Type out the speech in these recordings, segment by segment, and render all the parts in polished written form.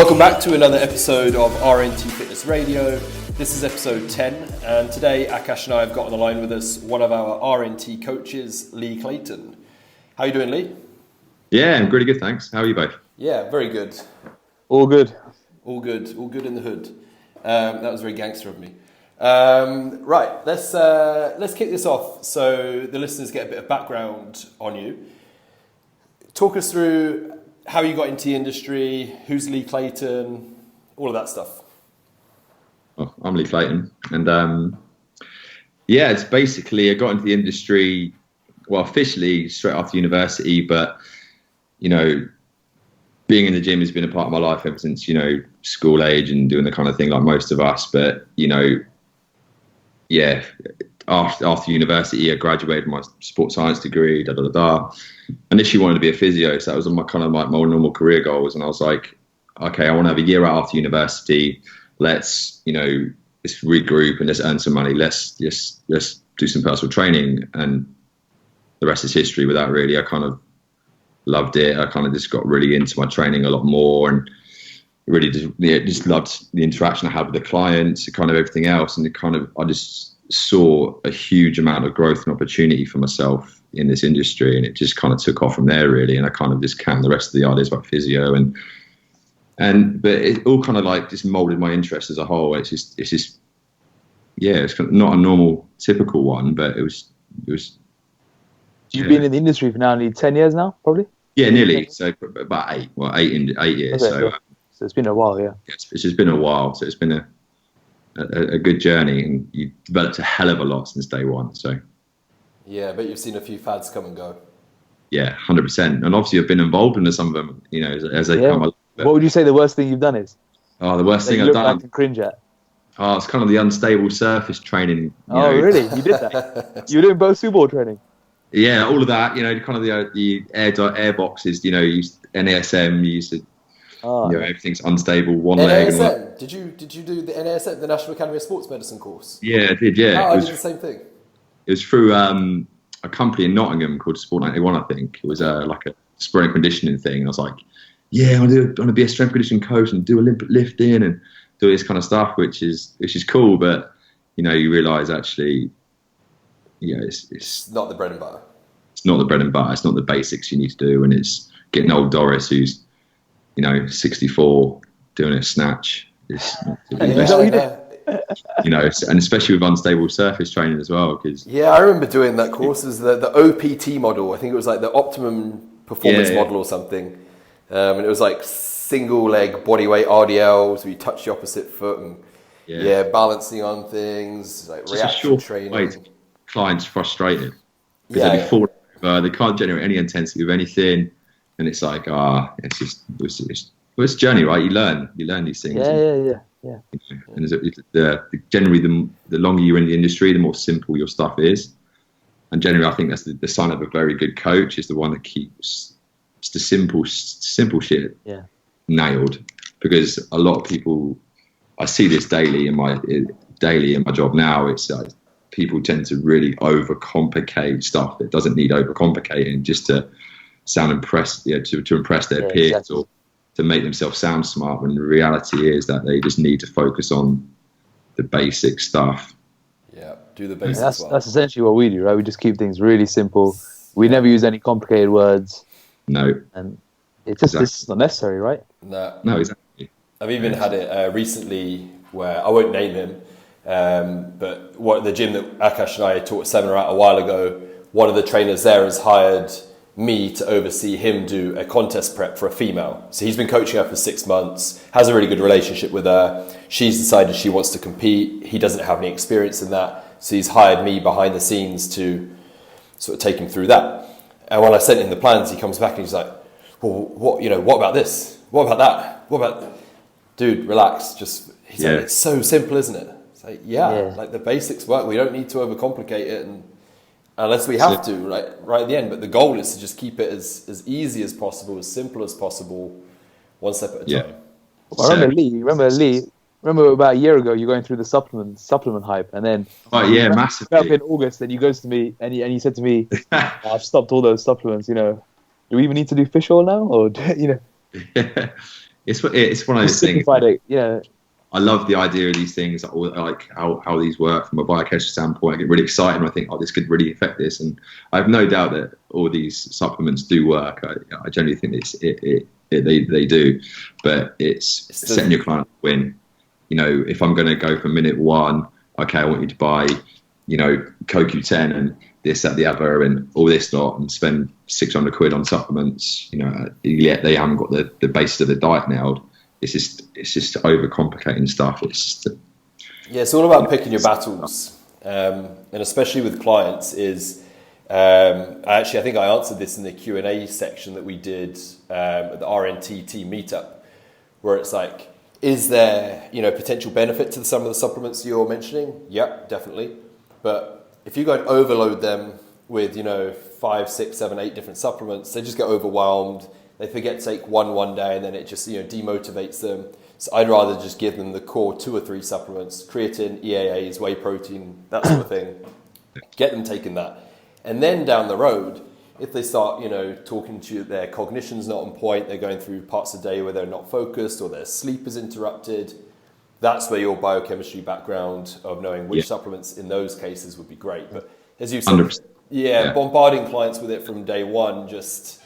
Welcome back to another episode of RNT Fitness Radio. This is episode 10, and today Akash and I have got on the line with us one of our RNT coaches, Leigh Clayton. How are you doing, Leigh? Yeah, I'm pretty good, thanks. How are you both? Yeah, very good. All good. All good in the hood. That was very gangster of me. Right, let's kick this off so the listeners get a bit of background on you. Talk us through how you got into the industry, who's Leigh Clayton, all of that stuff. Well, I'm Leigh Clayton, and it's basically I got into the industry, well, officially straight after university, but being in the gym has been a part of my life ever since school age and doing the kind of thing like most of us. But after university, I graduated my sports science degree. Initially wanted to be a physio, so that was my kind of like my normal career goals. And I was like, okay, I want to have a year out after university. Let's regroup and let's earn some money. Let's do some personal training, and the rest is history. With that, really, I kind of loved it. I kind of just got really into my training a lot more, and really just loved the interaction I had with the clients, kind of everything else. And I just saw a huge amount of growth and opportunity for myself in this industry, and it just kind of took off from there, really. And I kind of just canned the rest of the ideas about physio, but it all kind of like just molded my interest as a whole. It's kind of not a normal, typical one, but it was. You've been in the industry for now nearly 10 years now, probably? Yeah, nearly. So about 8 years. Okay, so it's been a while, yeah. It's just been a while. So it's been a good journey, and you developed a hell of a lot since day one. So yeah, but you've seen a few fads come and go. Yeah, 100%. And obviously I've been involved in some of them, as they come along. What would you say the worst thing you've done is? Oh, the worst thing I've done. Back and cringe at. Oh, it's kind of the unstable surface training. Really? You did that? You were doing both Super Bowl training? Yeah, all of that. Kind of the air boxes. You used NASM. You used to. Everything's unstable. One leg. NASM. Did you do the NASM, the National Academy of Sports Medicine course? Yeah, I did. Yeah. I did the same thing. It was through a company in Nottingham called Sport 91, I think. It was like a strength and conditioning thing. And I was like, yeah, I want to be a strength conditioning coach and do Olympic lifting and do this kind of stuff, which is cool. But you realise actually, it's not the bread and butter. It's not the bread and butter. It's not the basics you need to do. And it's getting old Doris, who's 64, doing a snatch. And especially with unstable surface training as well. I remember doing that course. It was the OPT model. I think it was like the optimum performance model or something. And it was like single leg bodyweight RDLs where you touch the opposite foot and balancing on things, like it's reaction training. Way to clients frustrated because they'll be falling over, they can't generate any intensity with anything, and it's like it's a journey, right? You learn these things. Yeah. And generally, the longer you're in the industry, the more simple your stuff is. And generally, I think that's the sign of a very good coach is the one that keeps the simple shit nailed. Because a lot of people, I see this daily in my job now. It's people tend to really overcomplicate stuff that doesn't need overcomplicating just to sound impressed, to impress their peers. Exactly. Or to make themselves sound smart, when the reality is that they just need to focus on the basic stuff. Yeah, do the basics. That's essentially what we do, right? We just keep things really simple. We never use any complicated words. No. And it's just not necessary, right? No, exactly. I've even had it recently where, I won't name him, but the gym that Akash and I taught a seminar at a while ago, one of the trainers there has hired me to oversee him do a contest prep for a female. So he's been coaching her for 6 months, has a really good relationship with her. She's decided she wants to compete. He doesn't have any experience in that. So he's hired me behind the scenes to sort of take him through that. And when I sent him the plans, he comes back and he's like, well, what about this? What about that? What about... Dude, relax. He's like, it's so simple, isn't it? It's like, like the basics work. We don't need to overcomplicate it, and unless we have to, right at the end. But the goal is to just keep it as easy as possible, as simple as possible, one step at a time. Well, remember about a year ago, you're going through the supplement hype, and then massively. Up in August, then you goes to me and he said to me, I've stopped all those supplements. Do we even need to do fish oil now, or it's one of You those things. simplified it. Yeah. I love the idea of these things, like how these work from a biochemistry standpoint. I get really excited when I think, oh, this could really affect this, and I have no doubt that all these supplements do work. I generally think they do, but it's setting your client up to win. You know, if I'm going to go for minute one, okay, I want you to buy, you know, CoQ10 and this, that, the other, and all this lot, and spend 600 quid on supplements. You know, yet they haven't got the basis of the diet nailed. It's just overcomplicating stuff. It's all about picking your battles, and especially with clients. I think I answered this in the Q&A section that we did at the RNTT meetup, where it's like, is there potential benefit to some of the supplements you're mentioning? Yep, definitely. But if you go and overload them with 5, 6, 7, 8 different supplements, they just get overwhelmed. They forget to take one day, and then it just demotivates them. So I'd rather just give them the core 2 or 3 supplements: creatine, EAAs, whey protein, that sort of thing. Get them taking that, and then down the road, if they start talking to you, their cognition's not on point, they're going through parts of the day where they're not focused or their sleep is interrupted. That's where your biochemistry background of knowing which supplements in those cases would be great. But as you said, bombarding clients with it from day one just.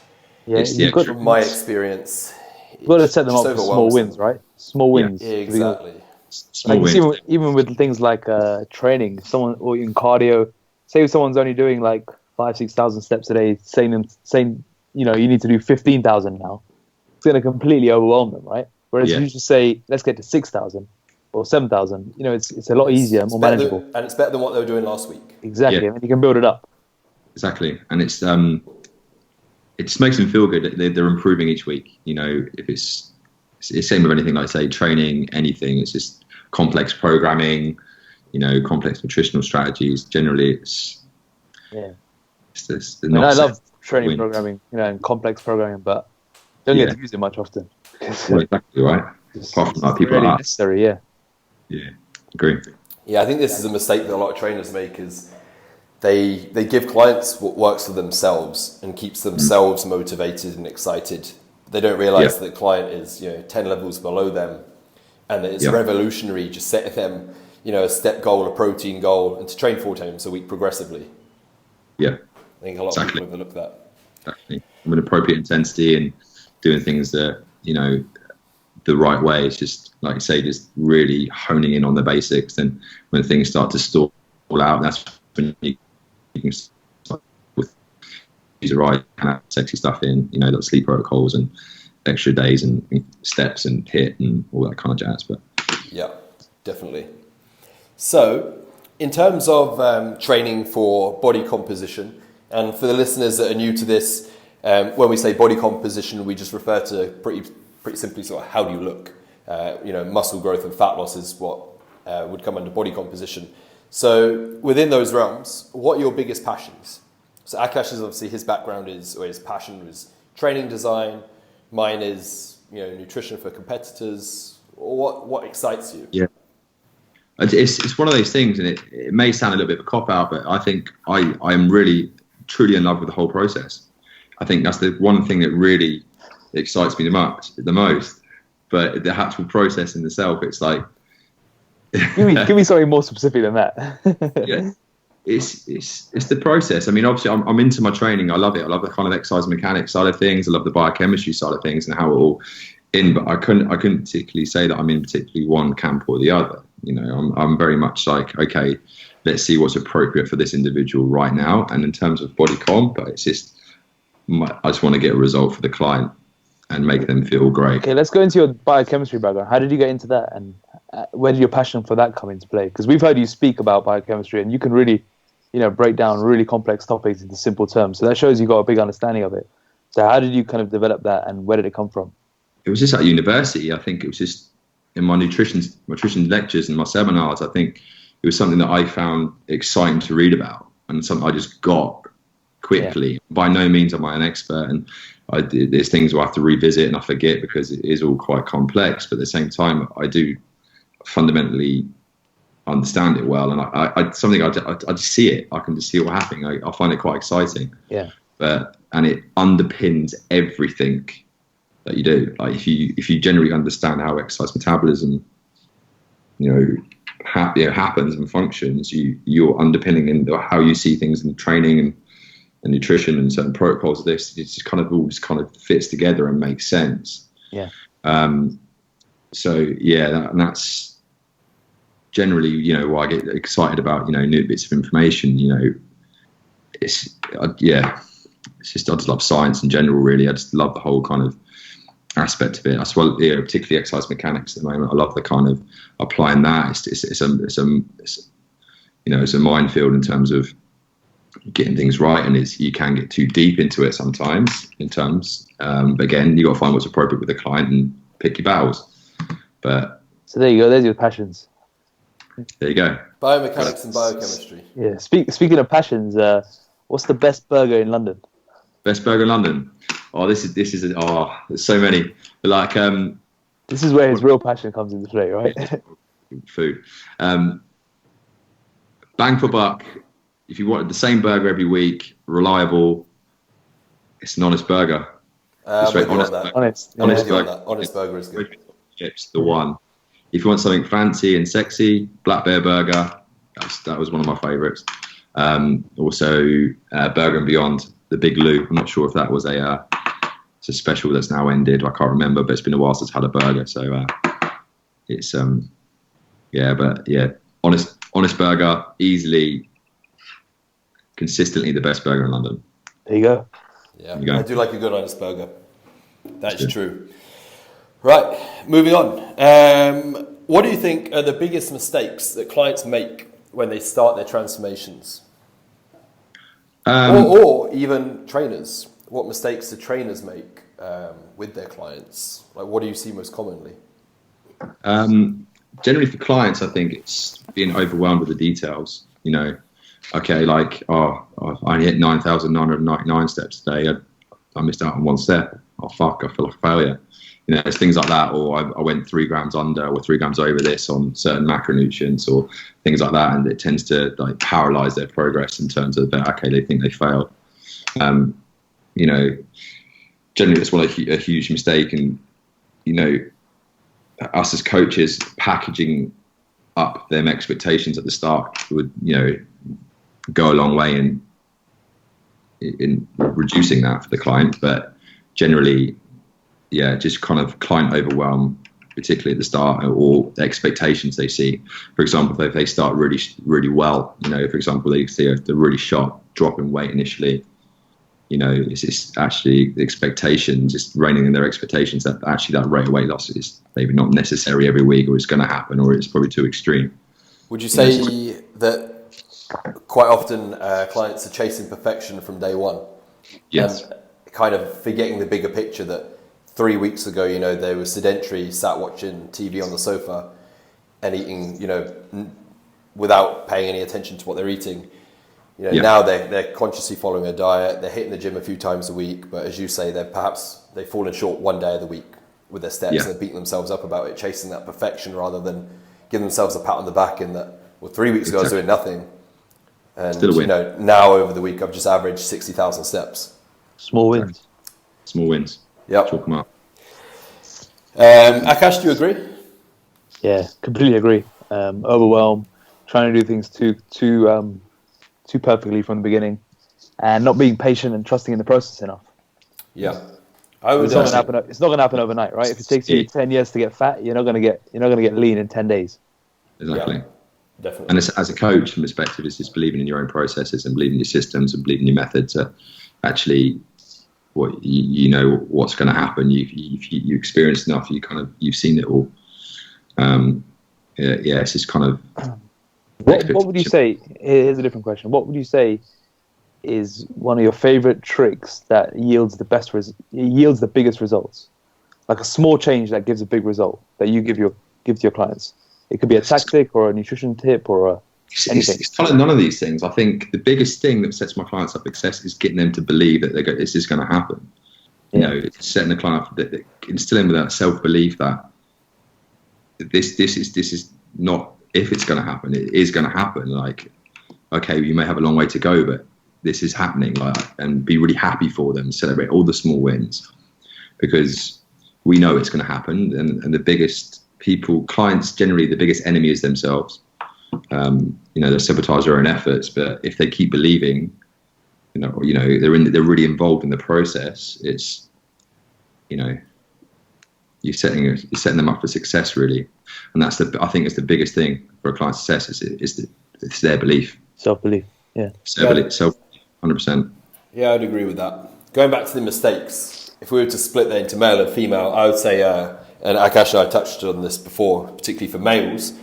From my experience, you've got to set them up for small wins, right? Small wins. Yeah, exactly. Small wins. Even with things like training, someone or in cardio, say if someone's only doing like 5,000-6,000 steps a day, saying you need to do 15,000 now, it's going to completely overwhelm them, right? Whereas if you just say, let's get to 6,000 or 7,000, it's a lot easier, more manageable, and it's better than what they were doing last week. Exactly, and then you can build it up. Exactly, and it's it just makes them feel good. They're improving each week. If it's same with anything, like say training, anything. It's just complex programming, complex nutritional strategies. Generally, it's I love training programming, and complex programming, but don't get to use it much often. Well, exactly right. Apart from like people really like necessary, yeah, agree. Yeah, I think this is a mistake that a lot of trainers make is. They give clients what works for themselves and keeps themselves motivated and excited. They don't realise that the client is 10 levels below them, and that it's revolutionary just setting them a step goal, a protein goal, and to train 4 times a week progressively. Yeah, I think a lot of people overlook that. Exactly, with appropriate intensity and doing things that the right way. It's just like you say, just really honing in on the basics. And when things start to stall out, that's when you can start with the right kind of sexy stuff in, like sleep protocols and extra days and steps and HIIT and all that kind of jazz. But yeah, definitely. So in terms of training for body composition, and for the listeners that are new to this, when we say body composition, we just refer to pretty simply sort of how do you look. Muscle growth and fat loss is what would come under body composition. So within those realms, what are your biggest passions? So Akash is obviously, his background his passion was training design. Mine is, nutrition for competitors. What excites you? Yeah. It's one of those things, and it may sound a little bit of a cop-out, but I think I am really, truly in love with the whole process. I think that's the one thing that really excites me the most. But the actual process in itself, it's like... give me something more specific than that. Yeah, it's the process. I mean, obviously, I'm into my training. I love it. I love the kind of exercise mechanics side of things. I love the biochemistry side of things and how it all in. But I couldn't particularly say that I'm in particularly one camp or the other. I'm very much like, okay, let's see what's appropriate for this individual right now. And in terms of body comp, it's just I just want to get a result for the client and make them feel great. Okay, let's go into your biochemistry background. How did you get into that, and where did your passion for that come into play? Because we've heard you speak about biochemistry, and you can really, break down really complex topics into simple terms. So that shows you got a big understanding of it. So how did you kind of develop that, and where did it come from? It was just at university. I think it was just in my nutrition lectures and my seminars. I think it was something that I found exciting to read about, and something I just got quickly. Yeah. By no means am I an expert, and there's things I have to revisit and I forget because it is all quite complex. But at the same time, I do fundamentally understand it well, and I just see it. I can just see what's happening. I find it quite exciting. Yeah. And it underpins everything that you do. Like if you generally understand how exercise metabolism, happens and functions, you're underpinning in how you see things in training and nutrition and certain protocols of this. It's just all fits together and makes sense. Yeah. So yeah, that's generally why I get excited about new bits of information. It's just I just love science in general. Really, I just love the whole kind of aspect of it. As well, particularly exercise mechanics at the moment. I love the kind of applying that. It's a minefield in terms of getting things right, and you can get too deep into it sometimes but again, you got to find what's appropriate with the client and pick your battles. But so there you go, there's your passions. There you go. Biomechanics and biochemistry. Yeah. Speaking of passions, what's the best burger in London? Best burger in London? There's so many. Like this is where his real passion comes into play, right? Food. Bang for buck. If you wanted the same burger every week, reliable, it's an honest burger. Honest burger. Honest burger is good. Chips, the one. If you want something fancy and sexy, Black Bear Burger. That was one of my favourites. Also, Burger and Beyond, the Big Lou. I'm not sure if that was it's a special that's now ended. I can't remember, but it's been a while since I had a burger. So it's honest burger, easily, consistently the best burger in London. There you go. Yeah, I do like a good honest burger. That is true. Right, moving on. What do you think are the biggest mistakes that clients make when they start their transformations? Or even trainers. What mistakes do trainers make with their clients? Like, what do you see most commonly? Generally for clients, I think it's being overwhelmed with the details. Okay, like, I only hit 9,999 steps today. I missed out on one step. Oh, fuck, I feel like a failure. It's things like that, or I went 3 grams under or 3 grams over this on certain macronutrients or things like that, and it tends to paralyze their progress in terms of they think they failed. Generally that's a huge mistake, and us as coaches packaging up them expectations at the start would go a long way in reducing that for the client, but generally. Yeah, just kind of client overwhelm, particularly at the start, or the expectations they see. For example, if they start really, really well, for example, they see a really sharp drop in weight initially, it's just actually the expectations, just reining in their expectations that actually that rate of weight loss is maybe not necessary every week, or it's going to happen, or it's probably too extreme. Would you say that quite often clients are chasing perfection from day one? Yes. And kind of forgetting the bigger picture that 3 weeks ago, they were sedentary, sat watching TV on the sofa and eating, without paying any attention to what they're eating. Now they're consciously following a diet. They're hitting the gym a few times a week, but as you say, they've fallen short one day of the week with their steps, and they're beating themselves up about it, chasing that perfection rather than giving themselves a pat on the back in that, 3 weeks ago I was doing nothing. And, still a win. Now over the week, I've just averaged 60,000 steps. Small wins. Small wins. Yep. Chalk them up. Akash, do you agree? Yeah, completely agree. Overwhelmed, trying to do things too perfectly from the beginning, and not being patient and trusting in the process enough. Yeah, it's not going to happen overnight, right? If it takes you 10 years to get fat, you're not going to get lean in 10 days. Exactly. Yeah, definitely. And as a coach, from perspective, it's just believing in your own processes and believing in your systems and believing in your method to actually. What what's going to happen. You experienced enough. You've seen it all. It's just kind of. What would you say? Here's a different question. What would you say is one of your favorite tricks that yields the biggest results? Like a small change that gives a big result that you give to your clients. It could be a tactic or a nutrition tip or anything. It's kind of none of these things. I think the biggest thing that sets my clients up for success is getting them to believe that this is going to happen. It's setting the client up, instilling with that self-belief that this is not if it's going to happen. It is going to happen. Like, okay, you may have a long way to go, but this is happening. And be really happy for them. Celebrate all the small wins, because we know it's going to happen, and the biggest clients generally, the biggest enemy is themselves. They sabotage their own efforts, but if they keep believing, they're really involved in the process. It's, you're setting them up for success, really, and I think it's the biggest thing for a client's success it's their belief, self-belief. Yeah, self-belief, 100%. Yeah, I'd agree with that. Going back to the mistakes, if we were to split that into male and female, I would say, and Akash and I touched on this before, particularly for males,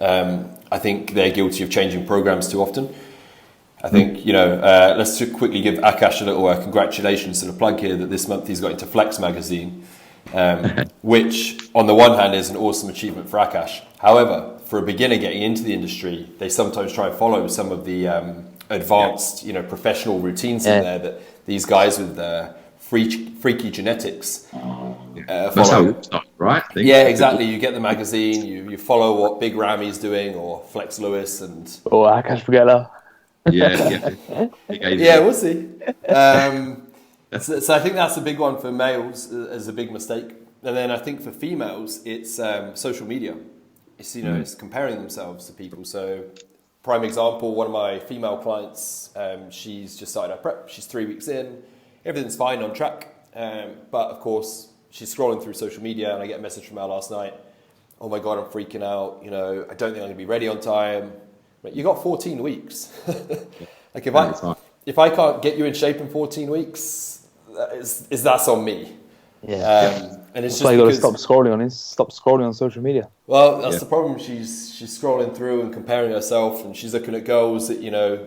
I think they're guilty of changing programs too often. I think, let's just quickly give Akash a little congratulations to the plug here that this month he's got into Flex magazine, which on the one hand is an awesome achievement for Akash. However, for a beginner getting into the industry, they sometimes try and follow some of the advanced, professional routines in there that these guys with freaky genetics That's how it started, right? I think. Yeah, exactly. You get the magazine, you follow what Big Rami's doing, or Flex Lewis, and Akash Pagela. Yeah, we'll see. So I think that's a big one for males as a big mistake, and then I think for females it's social media. It's it's comparing themselves to people. So prime example, one of my female clients, she's just started her prep. She's 3 weeks in, everything's fine, on track, but of course she's scrolling through social media, and I get a message from her last night. Oh my God, I'm freaking out. I don't think I'm going to be ready on time. You got 14 weeks. Like if I can't get you in shape in 14 weeks, that's on me. Yeah. And it's that's just why you got to stop scrolling on social media. Well, that's the problem. She's scrolling through and comparing herself, and she's looking at girls that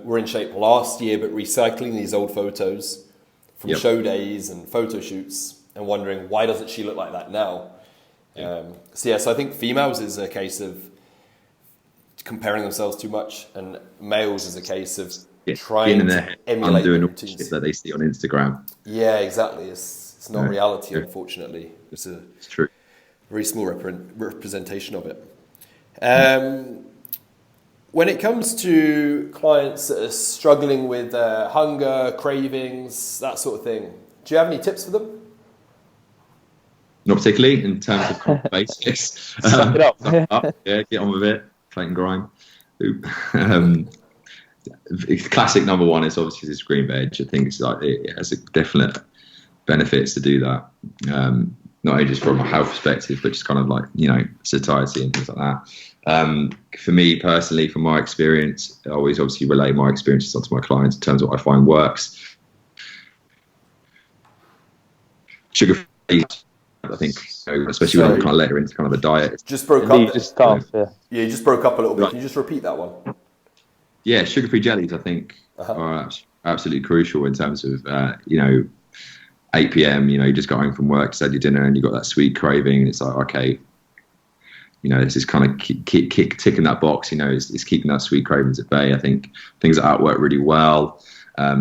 were in shape last year, but recycling these old photos from show days and photo shoots, and wondering why doesn't she look like that now? So I think females is a case of comparing themselves too much, and males is a case of trying to emulate doing the all the routines shit that they see on Instagram. Yeah, exactly. It's not reality, unfortunately. It's true. Very small representation of it. When it comes to clients that are struggling with hunger, cravings, that sort of thing, do you have any tips for them? Not particularly in terms of basics. Suck it up. Get on with it. Fight and grind. Classic number one is obviously this green veg. I think it has a definite benefits to do that. Not only just from a health perspective, but just kind of like satiety and things like that. For me personally, from my experience, I always obviously relay my experiences onto my clients in terms of what I find works. Sugar-free, I think, especially when I'm kind of later into kind of a diet. Just broke up. You just can't. Yeah, you just broke up a little bit. Can you just repeat that one? Yeah, sugar-free jellies, I think, are absolutely crucial in terms of 8 p.m. You're just going from work, just had your dinner, and you got that sweet craving. And it's like, okay, this is kind of ticking that box. It's keeping that sweet cravings at bay. I think things like that work really well. I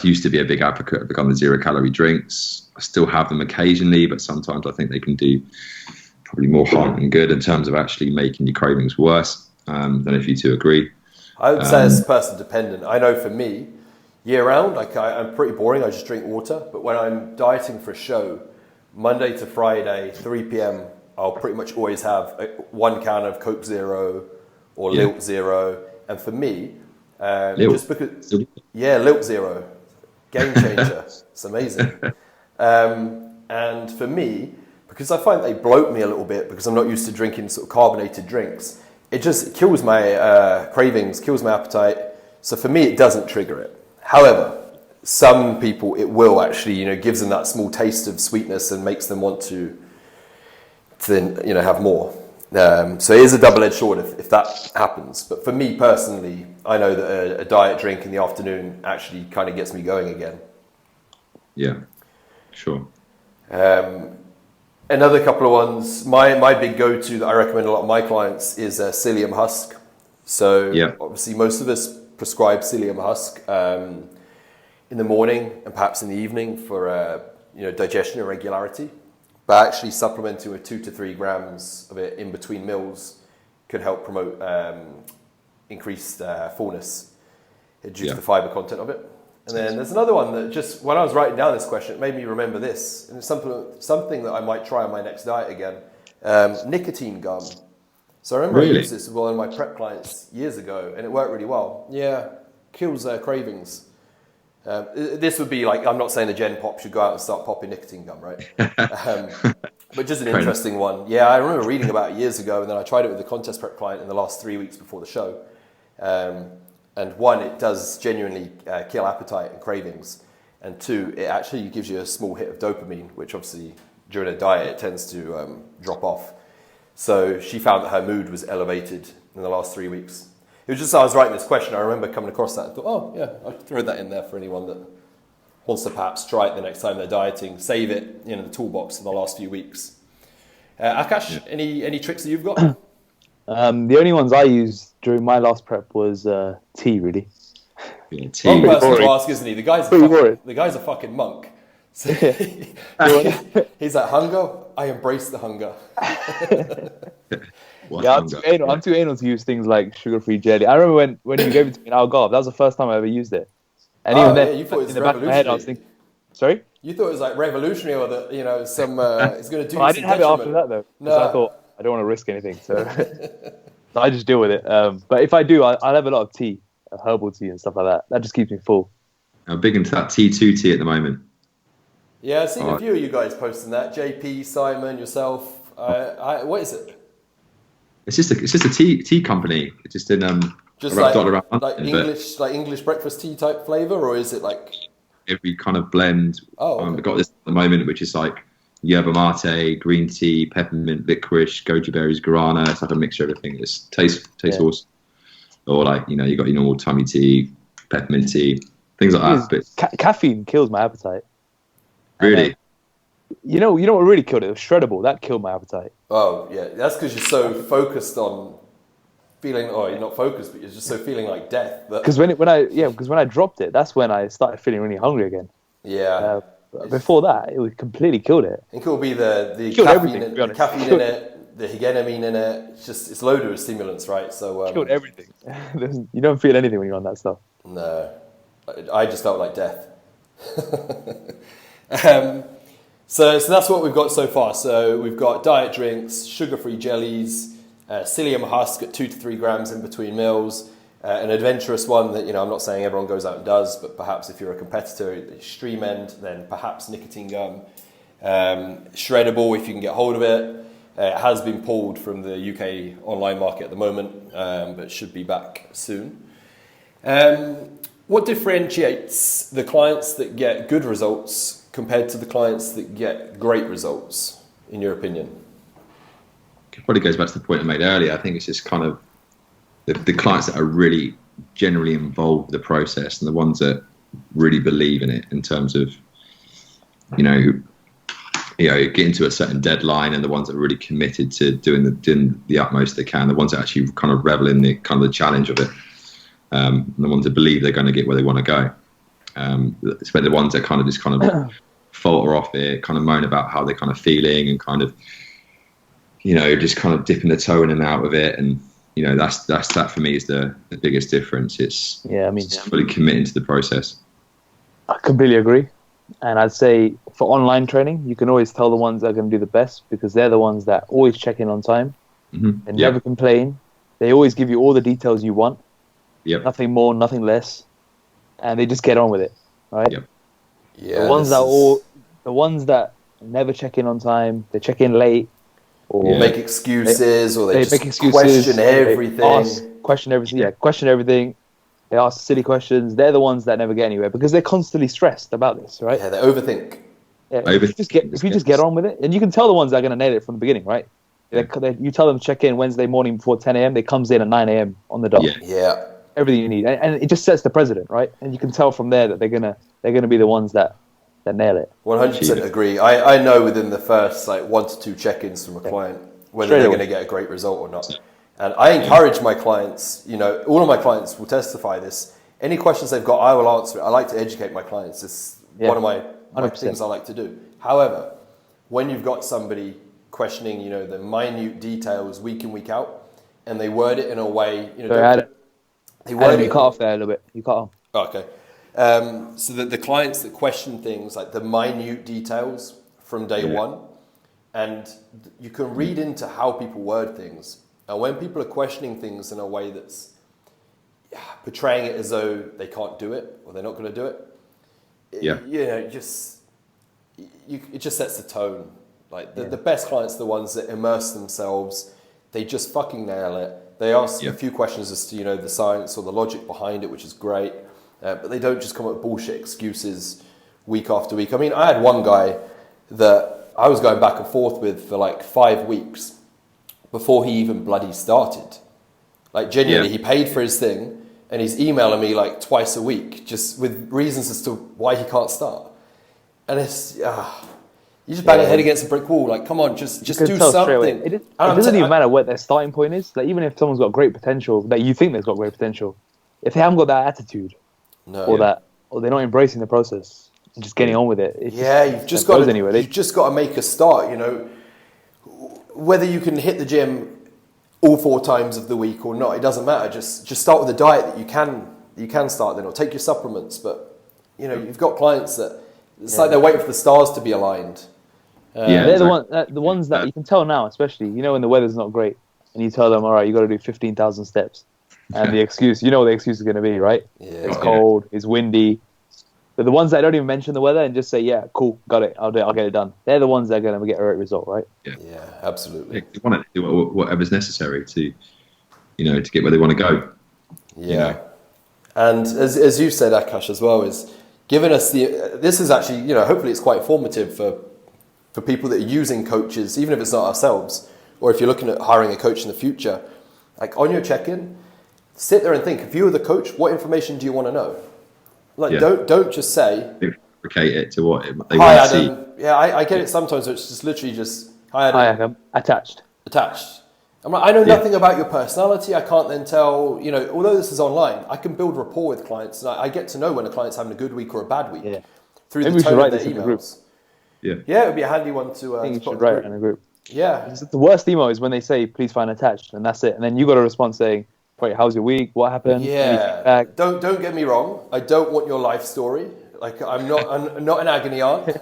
used to be a big advocate of the kind of 0-calorie drinks. I still have them occasionally, but sometimes I think they can do probably more harm than good in terms of actually making your cravings worse. I don't know if you two agree. I would say it's person dependent. I know for me, year round, I'm pretty boring. I just drink water. But when I'm dieting for a show, Monday to Friday, 3 p.m., I'll pretty much always have 1 can of Coke Zero or Lilt Zero. And for me, just because... Lilt Zero. Game changer. It's amazing. And for me, because I find they bloat me a little bit because I'm not used to drinking sort of carbonated drinks, it just kills my cravings, kills my appetite. So for me, it doesn't trigger it. However, some people, it will actually, gives them that small taste of sweetness and makes them want to then, have more. So it is a double-edged sword if that happens. But for me personally, I know that a diet drink in the afternoon actually kind of gets me going again. Yeah, sure. Another couple of ones, my big go-to that I recommend a lot of my clients is psyllium husk. So obviously most of us prescribe psyllium husk in the morning and perhaps in the evening for digestion irregularity. But actually supplementing with 2 to 3 grams of it in between meals could help promote increased fullness due to the fiber content of it. And then there's another one that just, when I was writing down this question, it made me remember this. And it's something that I might try on my next diet again. Nicotine gum. So I remember I used this with one of my prep clients years ago, and it worked really well. Yeah, kills cravings. This would be like, I'm not saying the Gen Pop should go out and start popping nicotine gum, right? But just an interesting one. Yeah, I remember reading about it years ago, and then I tried it with a contest prep client in the last 3 weeks before the show. And one, it does genuinely kill appetite and cravings. And two, it actually gives you a small hit of dopamine, which obviously during a diet, it tends to drop off. So she found that her mood was elevated in the last 3 weeks. It was just, I was writing this question, I remember coming across that and thought, oh yeah, I'll throw that in there for anyone that wants to perhaps try it the next time they're dieting, save it in the toolbox in the last few weeks. Akash, any tricks that you've got? The only ones I used during my last prep was tea, really. Yeah, tea. Wrong person to ask, isn't he? The guy's a fucking monk. So he's like, hunger? I embrace the hunger. I'm too anal to use things like sugar-free jelly. I remember when you gave it to me in Algarve, that was the first time I ever used it. And even then, you thought it was in the back of my head, I was thinking, sorry? You thought it was like revolutionary, or that it's going to do. I didn't have it after that though, because I thought I don't want to risk anything, so I just deal with it. But if I do, I'll have a lot of tea, herbal tea and stuff like that. That just keeps me full. I'm big into that T2 tea at the moment. Yeah, I've seen a few of you guys posting that. JP, Simon, yourself. What is it? It's just a tea company. It's just in just like English breakfast tea type flavor, or is it like every kind of blend? Okay. I've got this at the moment, which is like yerba mate, green tea, peppermint, licorice, goji berries, guarana. It's like a mixture of everything. It tastes awesome. Or like you got your normal tummy tea, peppermint tea, things like that. But caffeine kills my appetite. Really? You know what really killed it? It was Shreddable. That killed my appetite. Oh, yeah. That's because you're so focused on feeling... Oh, you're not focused, but you're just so feeling like death. Because when I dropped it, that's when I started feeling really hungry again. Yeah. Before that, it completely killed it. It could be the caffeine in it, the higenamine in it. It's loaded with stimulants, right? So killed everything. You don't feel anything when you're on that stuff. No. I just felt like death. So that's what we've got so far. So we've got diet drinks, sugar-free jellies, psyllium husk at 2 to 3 grams in between meals, an adventurous one that I'm not saying everyone goes out and does, but perhaps if you're a competitor at the extreme end, then perhaps nicotine gum, shreddable if you can get hold of it. It has been pulled from the UK online market at the moment, but should be back soon. What differentiates the clients that get good results compared to the clients that get great results, in your opinion? It probably goes back to the point I made earlier. I think it's just kind of the clients that are really generally involved with the process and the ones that really believe in it in terms of, getting to a certain deadline, and the ones that are really committed to doing the utmost they can, the ones that actually kind of revel in the kind of the challenge of it, and the ones that believe they're going to get where they want to go. It's where the ones that kind of falter off it, kind of moan about how they're kind of feeling and kind of, just kind of dipping the toe in and out of it. And, that for me is the biggest difference. It's fully committing to the process. I completely agree. And I'd say for online training, you can always tell the ones that are going to do the best, because they're the ones that always check in on time and never complain. They always give you all the details you want. Yep. Nothing more, nothing less. And they just get on with it, right? Yep. Yeah. The ones that never check in on time, they check in late, or make excuses, or they just make excuses, question everything. Question everything. They ask silly questions. They're the ones that never get anywhere because they're constantly stressed about this, right? Yeah, they overthink. Yeah, if you just get on with it, and you can tell the ones that are going to nail it from the beginning, right? You tell them to check in Wednesday morning before 10 a.m. They comes in at 9 a.m. on the dot. Yeah. Everything you need, and it just sets the precedent, right? And you can tell from there that they're gonna be the ones that nail it. 100% agree. I know within the first 1 to 2 check-ins from a client whether they're going to get a great result or not. And I encourage my clients. All of my clients will testify this. Any questions they've got, I will answer it. I like to educate my clients. It's one of my things I like to do. However, when you've got somebody questioning, the minute details week in, week out, and they word it in a way, you cut off there a little bit. You cut off. Okay. So that the clients that question things like the minute details from day one, and you can read into how people word things. And when people are questioning things in a way that's portraying it as though they can't do it or they're not going to do it, it just sets the tone. Like the best clients are the ones that immerse themselves. They just fucking nail it. They ask a few questions as to, the science or the logic behind it, which is great. But they don't just come up with bullshit excuses week after week. I mean, I had one guy that I was going back and forth with for like 5 weeks before he even bloody started. Like genuinely, he paid for his thing and he's emailing me like twice a week just with reasons as to why he can't start. And it's, you just bang your head against a brick wall. Like, come on, just do something. It doesn't even matter what their starting point is. Like, even if someone's got great potential, that you think they've got great potential, if they haven't got that attitude, or they're not embracing the process and just getting on with it, you've just got to make a start. Whether you can hit the gym all 4 times of the week or not, it doesn't matter. Just start with a diet that you can start then, or take your supplements. But you've got clients that it's like they're waiting for the stars to be aligned. They're the ones that you can tell now, especially when the weather's not great, and you tell them, all right, you got to do 15,000 steps, and the excuse, what the excuse is going to be, right? Yeah. It's cold, it's windy. But the ones that don't even mention the weather and just say, yeah, cool, got it, I'll do it, I'll get it done. They're the ones that are going to get a great result, right? Yeah, absolutely. They want to do whatever's necessary to get where they want to go. Yeah. And as you said, Akash, as well, is giving us this is actually, hopefully it's quite informative for people that are using coaches, even if it's not ourselves, or if you're looking at hiring a coach in the future. Like on your check-in, sit there and think, if you were the coach, what information do you want to know? Like, don't just say... Replicate it to what they want to see. Adam. Yeah, I get it sometimes, it's just literally just, hi Adam. Attached. I'm like, I know nothing about your personality. I can't then tell, although this is online, I can build rapport with clients. And I get to know when a client's having a good week or a bad week through the tone of their emails. Yeah, it would be a handy one to... I think you should write it in a group. Yeah. The worst email is when they say, please find attached, and that's it. And then you got a response saying, wait, how's your week? What happened? Yeah. Don't get me wrong. I don't want your life story. Like, I'm not an agony aunt.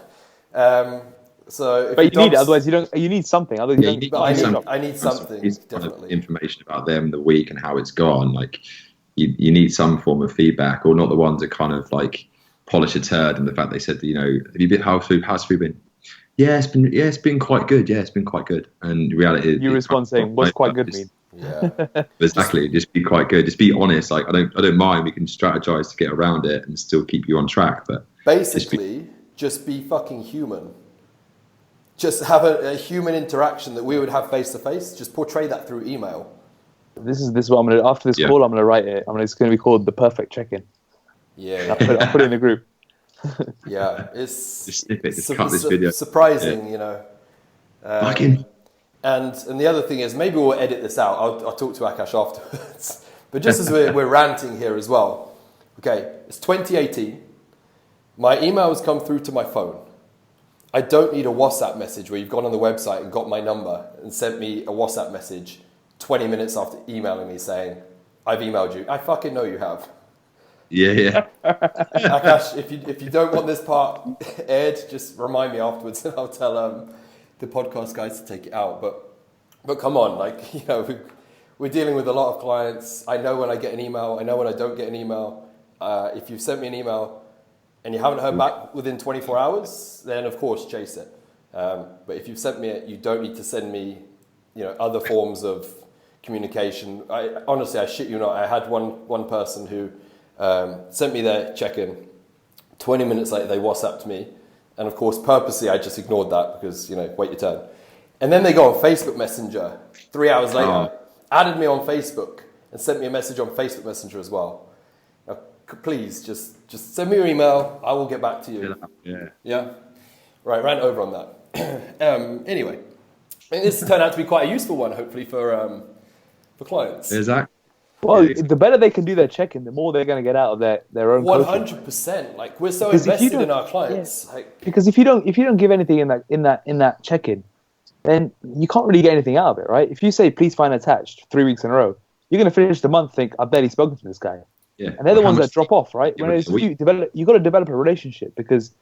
So, but you need it. Otherwise, you need something. Otherwise, I need something. Definitely. Information about them, the week, and how it's gone. Like, you need some form of feedback, or not the ones that kind of like polish a turd. And the fact they said, have you been how's food been? It's been quite good. Yeah, it's been quite good. And reality, you respond saying, "What's quite good mean?" Yeah, exactly. Just be quite good. Just be honest. Like I don't mind. We can strategize to get around it and still keep you on track. But basically, just be fucking human. Just have a human interaction that we would have face to face. Just portray that through email. This is what I'm gonna. After this call, I'm gonna write it. It's gonna be called the perfect check-in. Yeah. I'll put it in the group. Yeah, it's just snip it. Just cut this video. Surprising, And the other thing is, maybe we'll edit this out. I'll talk to Akash afterwards. But just as we're ranting here as well. Okay, it's 2018. My emails come through to my phone. I don't need a WhatsApp message where you've gone on the website and got my number and sent me a WhatsApp message 20 minutes after emailing me saying, I've emailed you. I fucking know you have. Yeah. Akash, if you don't want this part aired, just remind me afterwards and I'll tell the podcast guys to take it out. But come on, we're dealing with a lot of clients. I know when I get an email. I know when I don't get an email. If you've sent me an email and you haven't heard back within 24 hours, then of course chase it. But if you've sent me it, you don't need to send me, other forms of communication. Honestly, I shit you not. I had one person who sent me their check-in. 20 minutes later, they WhatsApped me. And of course, purposely, I just ignored that because, wait your turn. And then they go on Facebook Messenger 3 hours later, added me on Facebook and sent me a message on Facebook Messenger as well. Now, please, just send me your email. I will get back to you. Yeah? Right, ran over on that. Anyway, I think this turned out to be quite a useful one, hopefully, for clients. Exactly. Well, the better they can do their check-in, the more they're going to get out of their own 100%. Like, we're so invested in our clients. Yeah. Because if you don't give anything in that check-in, then you can't really get anything out of it, right? If you say please find attached 3 weeks in a row, you're going to finish the month think I've barely spoken to this guy. Yeah. And they're the How ones much that drop off, right? Yeah, When it's so we- you got to develop a relationship, because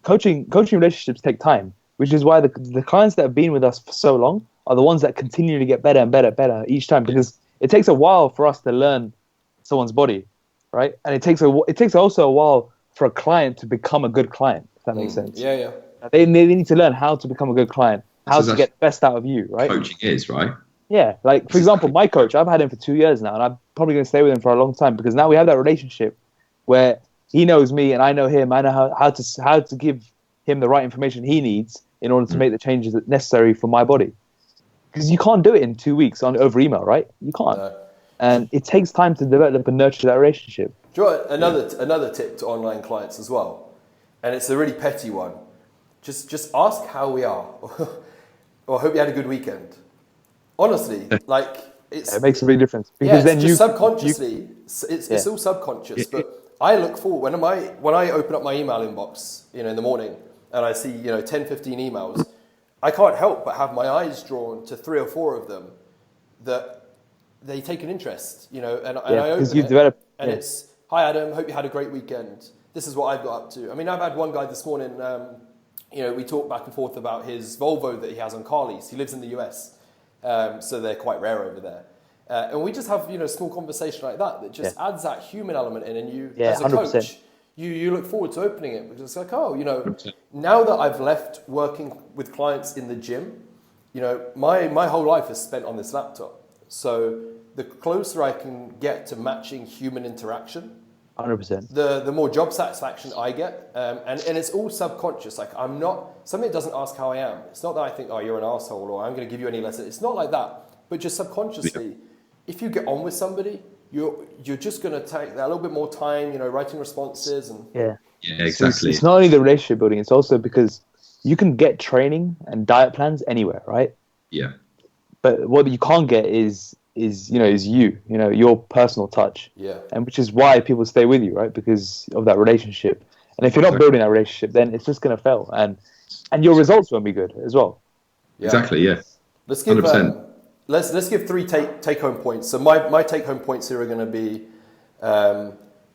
coaching relationships take time, which is why the clients that have been with us for so long are the ones that continue to get better and better each time, because it takes a while for us to learn someone's body, right? And it takes also a while for a client to become a good client, if that makes sense. Yeah. They need to learn how to become a good client, how This is to get the best out of you, right? coaching is, right? Yeah, like for example, my coach, I've had him for 2 years now, and I'm probably going to stay with him for a long time, because now we have that relationship where he knows me and I know him. I know how to give him the right information he needs in order to make the changes necessary for my body. Because you can't do it in 2 weeks over email, right? You can't, and it takes time to develop and nurture that relationship. Do you want another tip to online clients as well? And it's a really petty one. Just ask how we are, or hope you had a good weekend. Honestly, like it makes a big difference, because then just subconsciously, it's all subconscious. But I look forward when I open up my email inbox, in the morning, and I see 10, 15 emails. I can't help but have my eyes drawn to 3 or 4 of them that they take an interest, and I open it, and it's, "Hi Adam, hope you had a great weekend. This is what I've got up to." I mean, I've had one guy this morning. We talked back and forth about his Volvo that he has on car lease. He lives in the US. So they're quite rare over there. And we just have, a small conversation like that just adds that human element in, and you, as a 100%. coach, you look forward to opening it, because it's like, now that I've left working with clients in the gym, my whole life is spent on this laptop. So the closer I can get to matching human interaction, 100%. the more job satisfaction I get, and it's all subconscious. Like, I'm not, somebody doesn't ask how I am. It's not that I think, "Oh, you're an asshole," or "I'm going to give you any lesson." It's not like that. But just subconsciously, if you get on with somebody, you're just going to take that a little bit more time, writing responses and Exactly. It's not only the relationship building; it's also because you can get training and diet plans anywhere, right? Yeah. But what you can't get is your personal touch. Yeah. And which is why people stay with you, right? Because of that relationship. And if you're not building that relationship, then it's just going to fail, and your results won't be good as well. Yeah. Exactly. Yeah. Let's give 100%. let's give 3 take home points. So my take home points here are going to be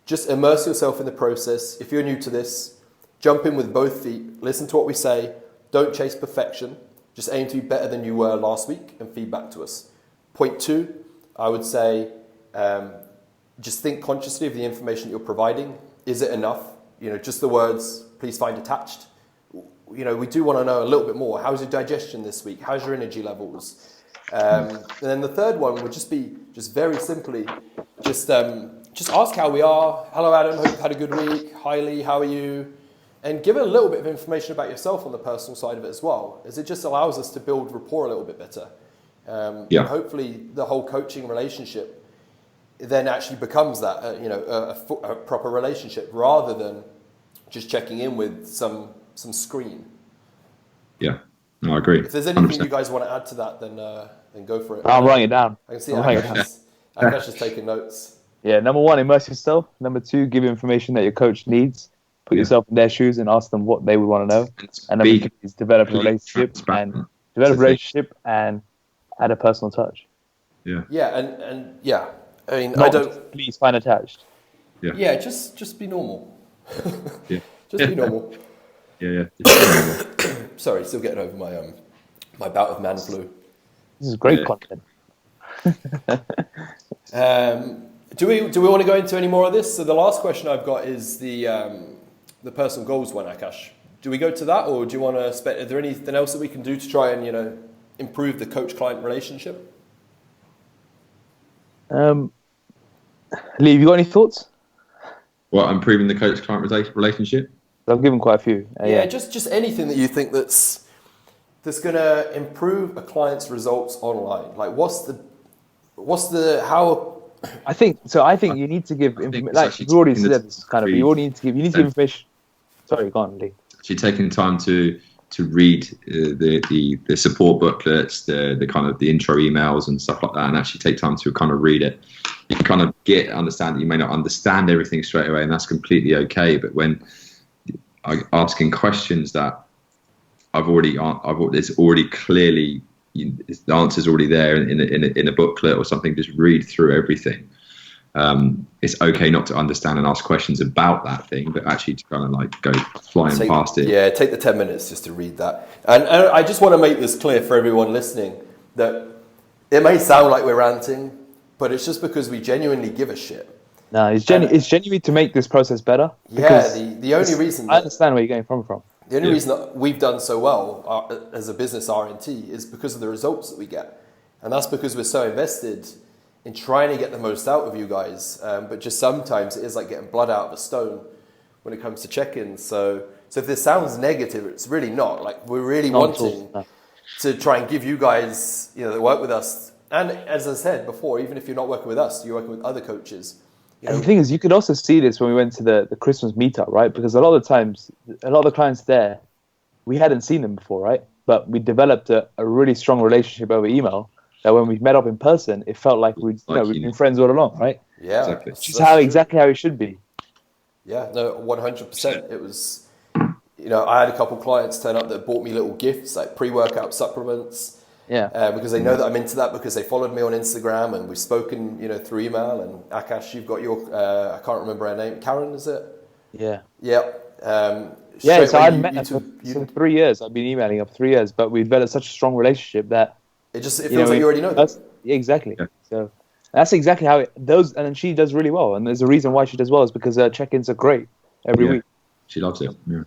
just immerse yourself in the process. If you're new to this, jump in with both feet. Listen to what we say. Don't chase perfection. Just aim to be better than you were last week and feedback to us. Point 2, I would say, just think consciously of the information you're providing. Is it enough? Just the words, "Please find attached." We do want to know a little bit more. How's your digestion this week? How's your energy levels? And then the third one would just be, very simply, just ask how we are. "Hello, Adam. Hope you've had a good week. Hi, Leigh. How are you?" And give a little bit of information about yourself on the personal side of it as well, as it just allows us to build rapport a little bit better. And hopefully the whole coaching relationship then actually becomes that, a proper relationship, rather than just checking in with some screen. Yeah. No, I agree. If there's anything 100%. you guys want to add to that, then go for it. I'm writing it down. I can see Akash is taking notes. Yeah, number 1, immerse yourself. Number 2, give information that your coach needs. Put yourself in their shoes and ask them what they would want to know. And number 3 is develop a relationship and add a personal touch. Yeah. Yeah, and yeah. I mean, Please find attached. Yeah. Yeah, just be normal. Yeah. Just be normal. Yeah. Sorry, still getting over my bout of man flu. This is great content. Do we want to go into any more of this? So the last question I've got is the personal goals one, Akash. Do we go to that, or do you want to spend? Is there anything else that we can do to try and improve the coach-client relationship? Leigh, have you got any thoughts? What, improving the coach-client relationship? I've given quite a few. Just anything that you think that's going to improve a client's results online. Like, how? I think you need to give information. Like you already said, this kind of. You need to give information. Sorry, go on, Leigh. Actually, taking time to read the support booklets, the kind of the intro emails and stuff like that, and actually take time to kind of read it. You can kind of understand that you may not understand everything straight away, and that's completely okay. But when asking questions that it's already clearly, the answer's already there in a booklet or something, just read through everything. it's okay not to understand and ask questions about that thing, but actually to kind of like go flying past it. Yeah, take the 10 minutes just to read that. And I just want to make this clear for everyone listening that it may sound like we're ranting, but it's just because we genuinely give a shit. No, it's genuine to make this process better. Yeah, the only reason... I understand where you're getting from. The only reason that we've done so well as a business R&T is because of the results that we get. And that's because we're so invested in trying to get the most out of you guys. But just sometimes it is like getting blood out of a stone when it comes to check-ins. So if this sounds negative, it's really not. Like, we're really wanting to try and give you guys, that work with us. And as I said before, even if you're not working with us, you're working with other coaches. And the thing is, you could also see this when we went to the Christmas meetup, right? Because a lot of the times, a lot of the clients there, we hadn't seen them before, right? But we developed a really strong relationship over email that when we met up in person, it felt like we'd been friends all along, right? Yeah. Exactly. Which is exactly how it should be. Yeah, no, 100%. It was, I had a couple clients turn up that bought me little gifts, like pre-workout supplements. Yeah. Because they know that I'm into that because they followed me on Instagram and we've spoken, through email. And Akash, you've got your, I can't remember her name. Karen, is it? Yeah. Yeah. So I'd met her for 3 years. I've been emailing her for 3 years, but we've developed such a strong relationship that it feels like you already know them. Exactly. Yeah. So that's exactly how and then she does really well. And there's a reason why she does well is because her check-ins are great every week. She loves it. Yeah.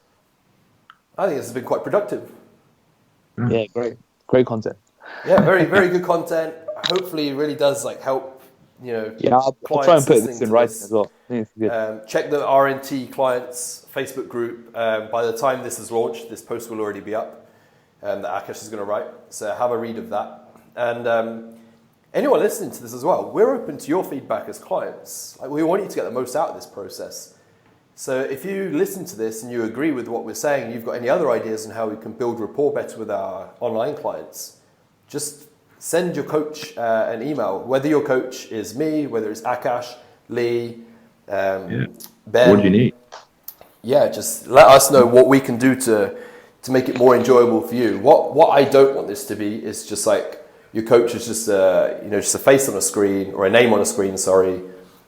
I think this has been quite productive. Yeah, great content. Yeah, very, very good content. Hopefully it really does help, I'll try and put this in writing as well. Check the RNT clients Facebook group. By the time this is launched, this post will already be up that Akash is going to write. So have a read of that. And anyone listening to this as well, we're open to your feedback as clients. We want you to get the most out of this process. So if you listen to this and you agree with what we're saying, you've got any other ideas on how we can build rapport better with our online clients, just send your coach an email, whether your coach is me, whether it's Akash, Leigh, Ben. What do you need? Yeah, just let us know what we can do to make it more enjoyable for you. What I don't want this to be is just like your coach is just just a face on a screen or a name on a screen, sorry,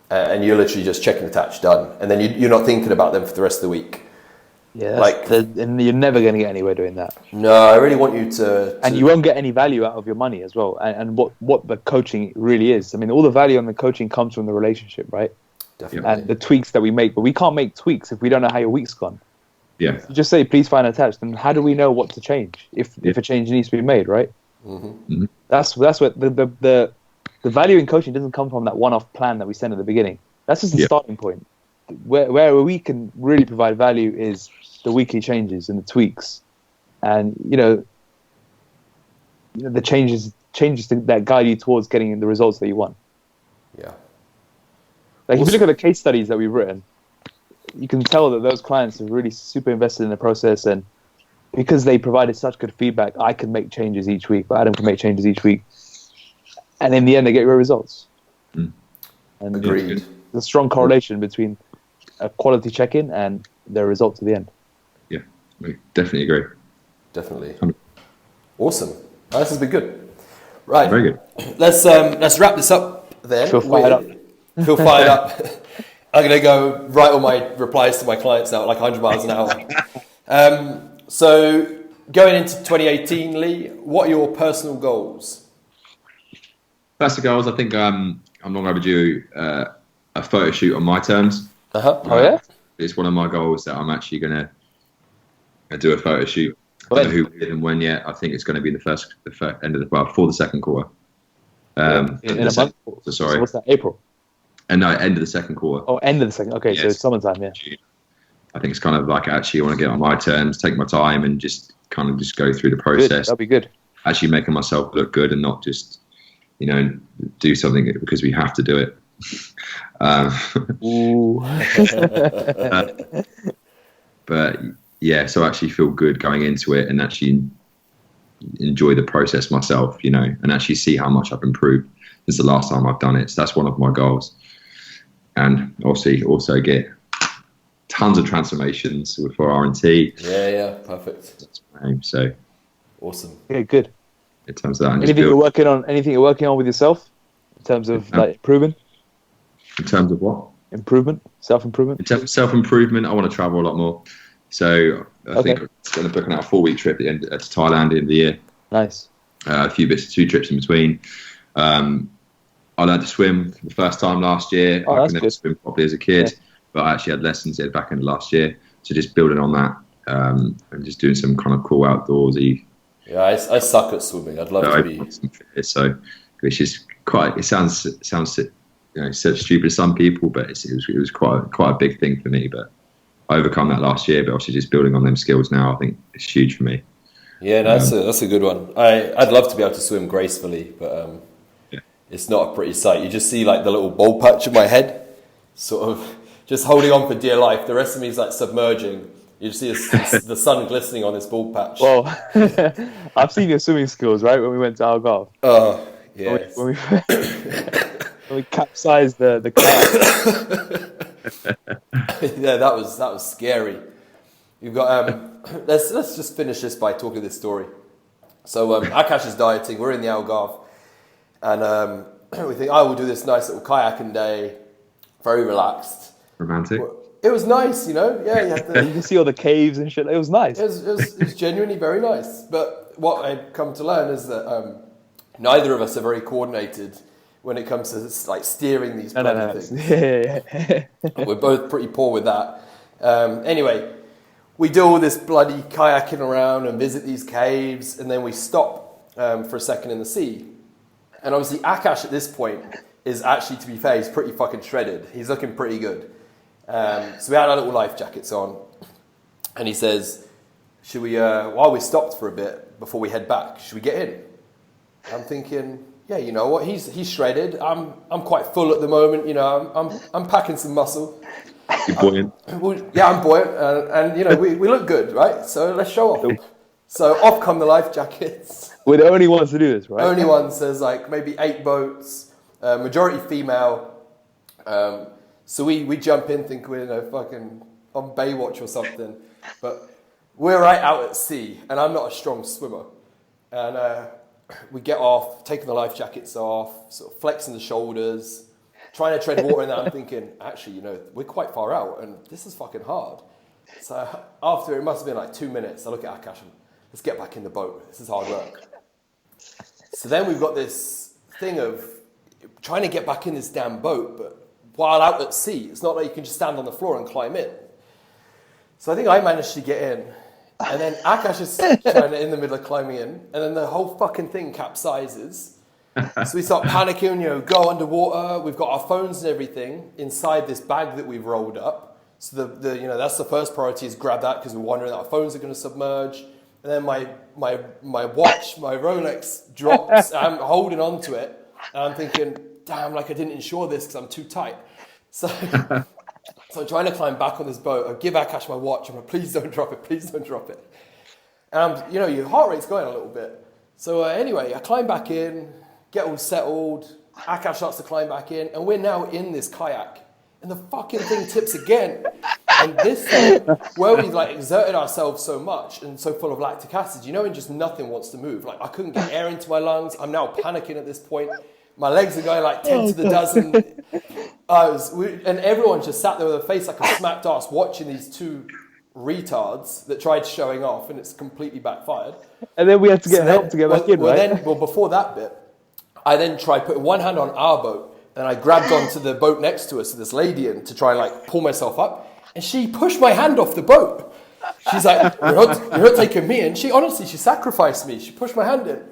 and you're literally just checking attached, done, and then you're not thinking about them for the rest of the week. Yeah, and you're never going to get anywhere doing that. No, I really want you to... And you won't get any value out of your money as well. And what the coaching really is. I mean, all the value on the coaching comes from the relationship, right? Definitely. And the tweaks that we make. But we can't make tweaks if we don't know how your week's gone. Yeah. If you just say, please find attached. Then how do we know what to change if a change needs to be made, right? Mm-hmm. Mm-hmm. That's what the value in coaching doesn't come from that one-off plan that we send at the beginning. That's just the starting point. Where we can really provide value is the weekly changes and the tweaks, and the changes that guide you towards getting the results that you want. Yeah. Like if you look at the case studies that we've written, you can tell that those clients are really super invested in the process, and because they provided such good feedback, I can make changes each week, but Adam can make changes each week, and in the end, they get great results. Mm. And agreed. There's a strong correlation between a quality check-in and their results at the end. Yeah, we definitely agree. Definitely. Awesome. This has been good. Right. Very good. Let's wrap this up then. Feel fired up. Feel fired up. I'm going to go write all my replies to my clients now at like 100 miles an hour. So going into 2018, Leigh, what are your personal goals? Personal goals, I think I'm not going to do a photo shoot on my terms. Uh-huh. Oh, yeah? It's one of my goals that I'm actually going to do a photo shoot. I don't know who and when yet. I think it's going to be the end of before the second quarter. In a month? Sorry. So what's that, April? And no, end of the second quarter. Oh, end of the second. Okay, yes. So it's summertime, yeah. I think it's kind of like actually I want to get on my terms, take my time and just kind of just go through the process. Good. That'd be good. Actually making myself look good and not just, do something because we have to do it. Ooh. But yeah, so I actually feel good going into it and actually enjoy the process myself, and actually see how much I've improved since the last time I've done it. So that's one of my goals. And obviously also get tons of transformations for R&T. Yeah, perfect. That's my aim. So awesome. Yeah, good. In terms of that, Anything you're working on with yourself in terms of like improving? In terms of what? Improvement, self-improvement. In terms of self-improvement, I want to travel a lot more. So I think I'm going to book out a 4-week trip to Thailand at the end of the year. Nice. A few 2 trips in between. I learned to swim for the first time last year. I could never swim properly as a kid, but I actually had lessons at the back end of last year. So just building on that and just doing some kind of cool outdoorsy. Yeah, I suck at swimming. I'd love to be. So, which is quite. It sounds so stupid to some people, but it was quite a big thing for me. But I overcome that last year. But obviously, just building on them skills now, I think it's huge for me. Yeah, that's a good one. I'd love to be able to swim gracefully, but it's not a pretty sight. You just see like the little bald patch of my head, sort of just holding on for dear life. The rest of me is like submerging. You just see the sun glistening on this bald patch. Well, I've seen your swimming skills, right? When we went to Algarve. Oh, yeah. When we capsized the kayak. Yeah, that was scary. You've got let's just finish this by talking this story. So Akash is dieting. We're in the Algarve, and we think, we'll do this nice little kayaking day, very relaxed, romantic. It was nice, you know. Yeah, you can see all the caves and shit. It was nice. It was genuinely very nice. But what I've come to learn is that neither of us are very coordinated when it comes to like steering these bloody things. Yeah. We're both pretty poor with that. Anyway, we do all this bloody kayaking around and visit these caves, and then we stop for a second in the sea. And obviously, Akash at this point is actually, to be fair, he's pretty fucking shredded. He's looking pretty good. So we had our little life jackets on, and he says, should we, while we stopped for a bit before we head back, should we get in? I'm thinking, yeah, you know what, he's shredded. I'm quite full at the moment, you know, I'm packing some muscle. You're buoyant. Yeah, I'm buoyant, and you know, we look good, right? So let's show off. So off come the life jackets. We're the only ones to do this, right? Only ones. There's like maybe 8 boats, majority female. So we jump in, think we're fucking on Baywatch or something, but we're right out at sea, and I'm not a strong swimmer. And we get off, taking the life jackets off, sort of flexing the shoulders, trying to tread water, and I'm thinking, actually, you know, we're quite far out, and this is fucking hard. So after, it must have been like 2 minutes, I look at Akash and let's get back in the boat. This is hard work. So then we've got this thing of trying to get back in this damn boat, but while out at sea, it's not like you can just stand on the floor and climb in. So I think I managed to get in, and then Akash is trying to in the middle of climbing in, and then the whole fucking thing capsizes. So we start panicking, you know, go underwater. We've got our phones and everything inside this bag that we've rolled up. So the you know, that's the first priority, is grab that, because we're wondering that our phones are going to submerge. And then my watch, my Rolex drops. I'm holding on to it, and I'm thinking, damn, like I didn't insure this because I'm too tight. So I'm trying to climb back on this boat. I give Akash my watch. I'm like, please don't drop it. Please don't drop it. And you know, your heart rate's going a little bit. So anyway, I climb back in, get all settled. Akash starts to climb back in, and we're now in this kayak. And the fucking thing tips again. And this thing, where we like exerted ourselves so much and so full of lactic acid, you know, and just nothing wants to move. Like I couldn't get air into my lungs. I'm now panicking at this point. My legs are going like 10 to the dozen. And everyone just sat there with a face like a smacked ass watching these 2 retards that tried showing off, and it's completely backfired. And then we had to get help to get back in, right? Before that bit, I then tried putting one hand on our boat, and I grabbed onto the boat next to us, this lady, in to try and like pull myself up. And she pushed my hand off the boat. She's like, you're not taking me in. She sacrificed me. She pushed my hand in.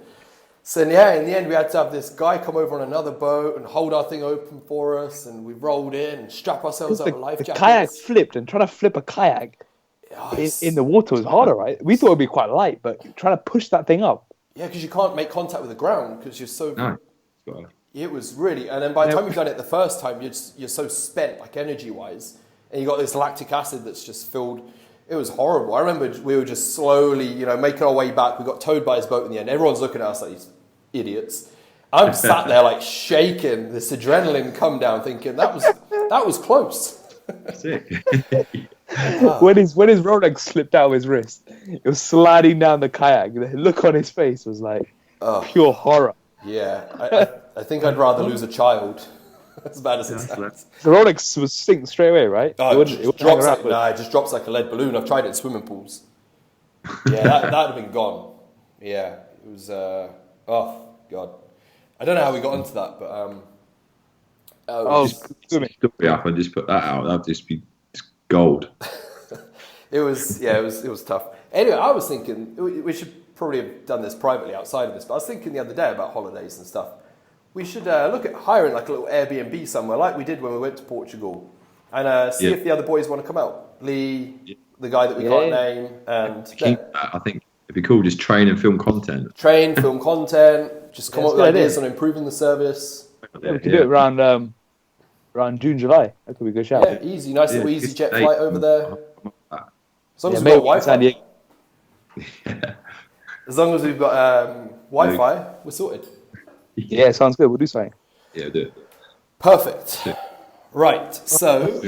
So yeah, in the end, we had to have this guy come over on another boat and hold our thing open for us, and we rolled in and strap ourselves up with life jackets. The kayak flipped, and trying to flip a kayak in the water was harder, right? We thought it'd be quite light, but trying to push that thing up. Yeah, because you can't make contact with the ground because you're so... No. It was really... And then by the time you've done it the first time, you're so spent, like energy-wise, and you got this lactic acid that's just filled... It was horrible. I remember we were just slowly, you know, making our way back. We got towed by his boat in the end. Everyone's looking at us like these idiots. I'm sat there like shaking, this adrenaline come down, thinking that was close. Sick. When his Rolex slipped out of his wrist, it was sliding down the kayak. The look on his face was like pure horror. Yeah, I think I'd rather lose a child As bad as it sounds. The Rolex was sink straight away, right? Oh, it drops hang around, it just drops like a lead balloon. I've tried it in swimming pools. Yeah, that'd have been gone. Yeah, it was. Oh God, I don't know how we got into that, but story up and just put that out. That'd just be gold. it was tough. Anyway, I was thinking we should probably have done this privately outside of this, but I was thinking the other day about holidays and stuff. We should look at hiring like a little Airbnb somewhere, like we did when we went to Portugal, and see if the other boys want to come out. Lee, the guy that we can't name, and I think it'd be cool. Just train and film content. Film content. Just come up with ideas on improving the service. Yeah, we could do it around June, July. That could be a good shout. Yeah, easy, nice little easy jet flight over there. As long as we've got Wi-Fi. As long as we've got Wi-Fi, we're sorted. Yeah, sounds good. We'll do something. Yeah, do it. Perfect. Right, so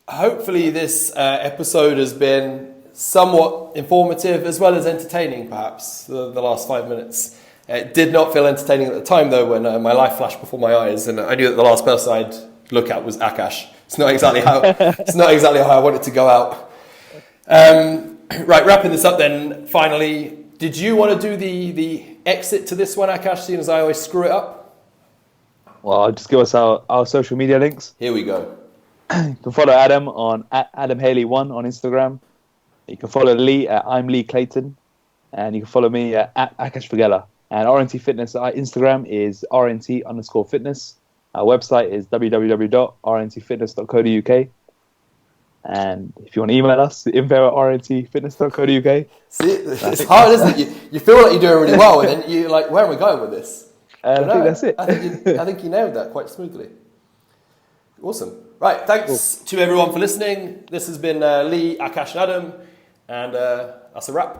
hopefully this episode has been somewhat informative as well as entertaining, perhaps, the last 5 minutes. It did not feel entertaining at the time, though, when my life flashed before my eyes, and I knew that the last person I'd look at was Akash. It's not exactly how I wanted to go out. Right, wrapping this up then, finally, did you want to do the exit to this one, Akash, seeing as I always screw it up? Well, I'll just give us our social media links. Here we go. You can follow Adam on @AdamHaley1 on Instagram. You can follow Lee at I'm Leigh Clayton. And you can follow me at Akash Fagela. And RNT Fitness Instagram is RNT_fitness. Our website is www.rntfitness.co.uk. And if you want to email us, info@rntfitness.co.uk. See, it's hard, isn't it? You feel like you're doing really well, and then you're like, where am I going with this? I think that's it. I think you nailed that quite smoothly. Awesome. Right, thanks to everyone for listening. This has been Lee, Akash and Adam, and that's a wrap.